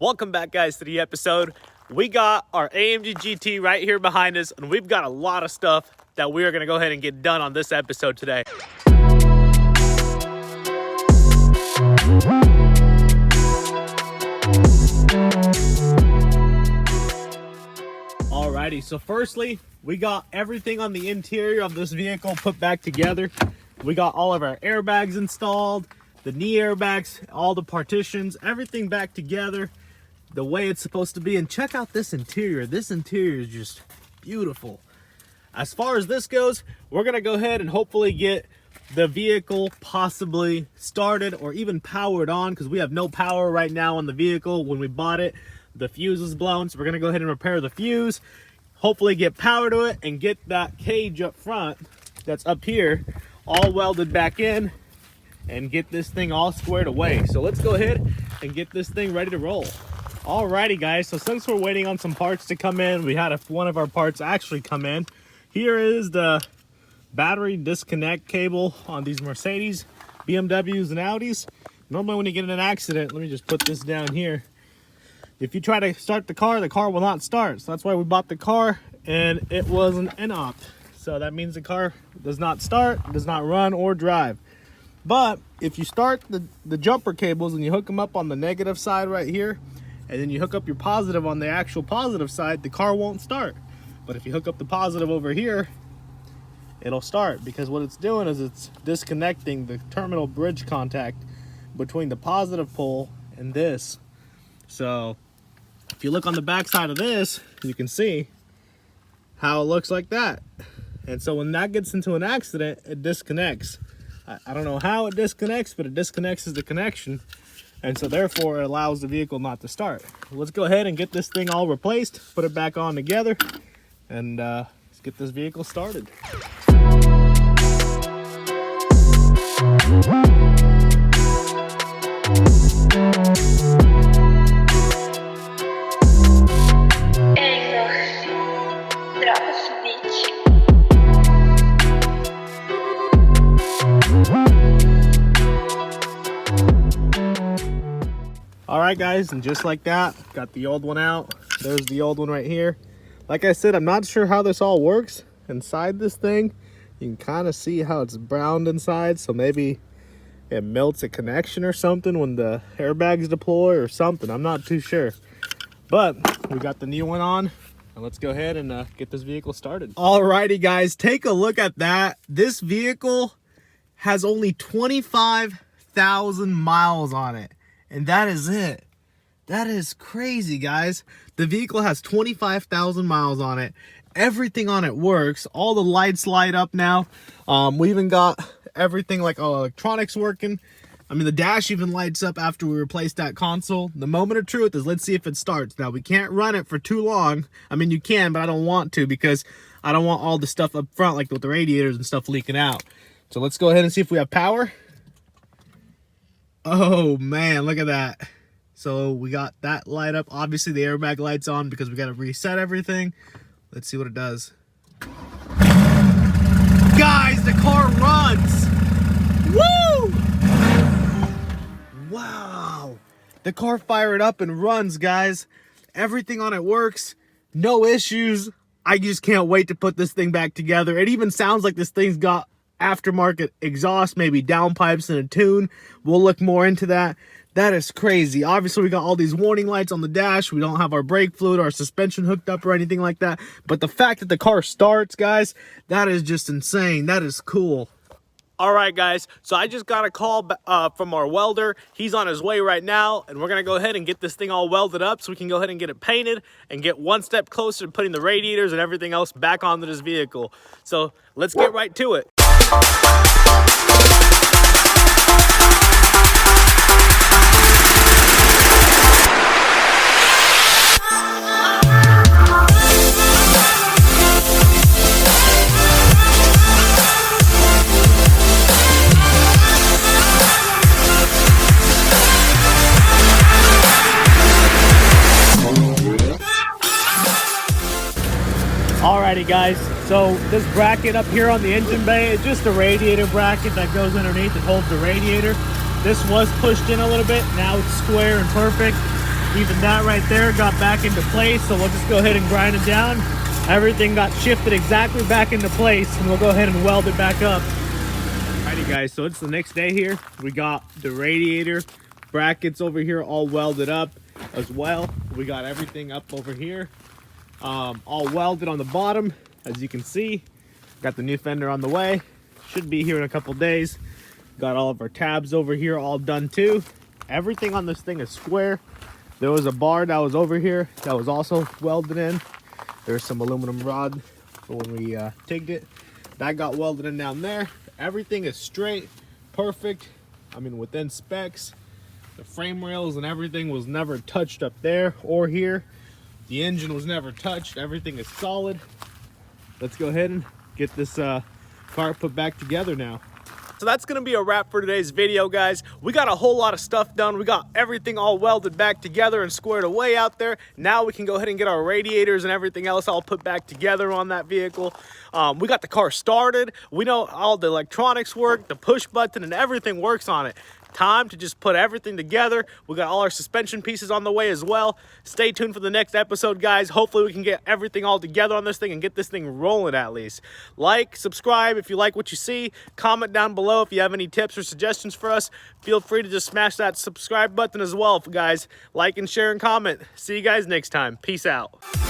Welcome back, guys, to the episode. We got our AMG GT right here behind us, and we've got a lot of stuff that we are going to go ahead and get done on this episode today. Alrighty, so firstly, we got everything on the interior of this vehicle put back together. We got all of our airbags installed, the knee airbags, all the partitions, everything back together the way it's supposed to be. And check out this interior. This interior is just beautiful. As far as this goes, we're gonna go ahead and hopefully get the vehicle possibly started or even powered on, because we have no power right now on the vehicle. When we bought it, the fuse was blown, so we're gonna go ahead and repair the fuse, hopefully get power to it, and get that cage up front that's up here all welded back in and get this thing all squared away. So let's go ahead and get this thing ready to roll. Alrighty, guys, so since we're waiting on some parts to come in, we had one of our parts actually come in. Here is the battery disconnect cable on these Mercedes, BMWs, and Audis. Normally when you get in an accident, let me just put this down here. If you try to start the car will not start. So that's why we bought the car, and it was an NOP. So that means the car does not start, does not run or drive. But if you start the jumper cables and you hook them up on the negative side right here, and then you hook up your positive on the actual positive side, the car won't start. But if you hook up the positive over here, it'll start, because what it's doing is it's disconnecting the terminal bridge contact between the positive pole and this. So if you look on the back side of this, you can see how it looks like that. And so when that gets into an accident, it disconnects. I don't know how it disconnects, but it disconnects the connection. And so therefore it allows the vehicle not to start. Let's go ahead and get this thing all replaced, put it back on together, and let's get this vehicle started. Alright, guys, and just like that, got the old one out. There's the old one right here. Like I said, I'm not sure how this all works inside this thing. You can kind of see how it's browned inside, so maybe it melts a connection or something when the airbags deploy or something. I'm not too sure. But we got the new one on, and let's go ahead and get this vehicle started. Alrighty, guys, take a look at that. This vehicle has only 25,000 miles on it. And that is it. That is crazy, guys. The vehicle has 25,000 miles on it. Everything on it works. All the lights light up now. We even got everything like electronics working. I mean, the dash even lights up after we replaced that console. The moment of truth is, let's see if it starts. Now, we can't run it for too long. I mean, you can, but I don't want to, because I don't want all the stuff up front, like with the radiators and stuff, leaking out. So let's go ahead and see if we have power. Oh man, look at that. So we got that light up. Obviously the airbag light's on because we got to reset everything. Let's see what it does. Guys, the car runs. Woo! Wow. The car fired up and runs, guys. Everything on it works. No issues. I just can't wait to put this thing back together. It even sounds like this thing's got aftermarket exhaust, maybe downpipes and a tune. We'll look more into that. That is crazy. Obviously we got all these warning lights on the dash. We don't have our brake fluid or our suspension hooked up or anything like that, but the fact that the car starts, guys, that is just insane. That is cool. All right, guys, so I just got a call from our welder. He's on his way right now, and we're gonna go ahead and get this thing all welded up so we can go ahead and get it painted and get one step closer to putting the radiators and everything else back onto this vehicle. So let's get right to it. Alrighty, guys, so this bracket up here on the engine bay is just a radiator bracket that goes underneath and holds the radiator. This was pushed in a little bit. Now it's square and perfect. Even that right there got back into place, so we'll just go ahead and grind it down. Everything got shifted exactly back into place, and we'll go ahead and weld it back up. Alrighty guys, so it's the next day here. We got the radiator brackets over here all welded up as well. We got everything up over here, all welded on the bottom, as you can see. Got the new fender on the way. Should be here in a couple days. Got all of our tabs over here all done too. Everything on this thing is square. There was a bar that was over here that was also welded in. There's some aluminum rod for when we tigged it. That got welded in down there. Everything is straight, perfect. I mean, within specs. The frame rails and everything was never touched up there or here. The engine was never touched. Everything is solid. Let's go ahead and get this car put back together now. So that's gonna be a wrap for today's video, guys. We got a whole lot of stuff done. We got everything all welded back together and squared away out there. Now we can go ahead and get our radiators and everything else all put back together on that vehicle. We got the car started. We know all the electronics work, the push button and everything works on it. Time to just put everything together. We got all our suspension pieces on the way as well. Stay tuned for the next episode, guys. Hopefully we can get everything all together on this thing and get this thing rolling at least. Like, subscribe if you like what you see. Comment down below if you have any tips or suggestions for us. Feel free to just smash that subscribe button as well, guys. Like and share and comment. See you guys next time. Peace out.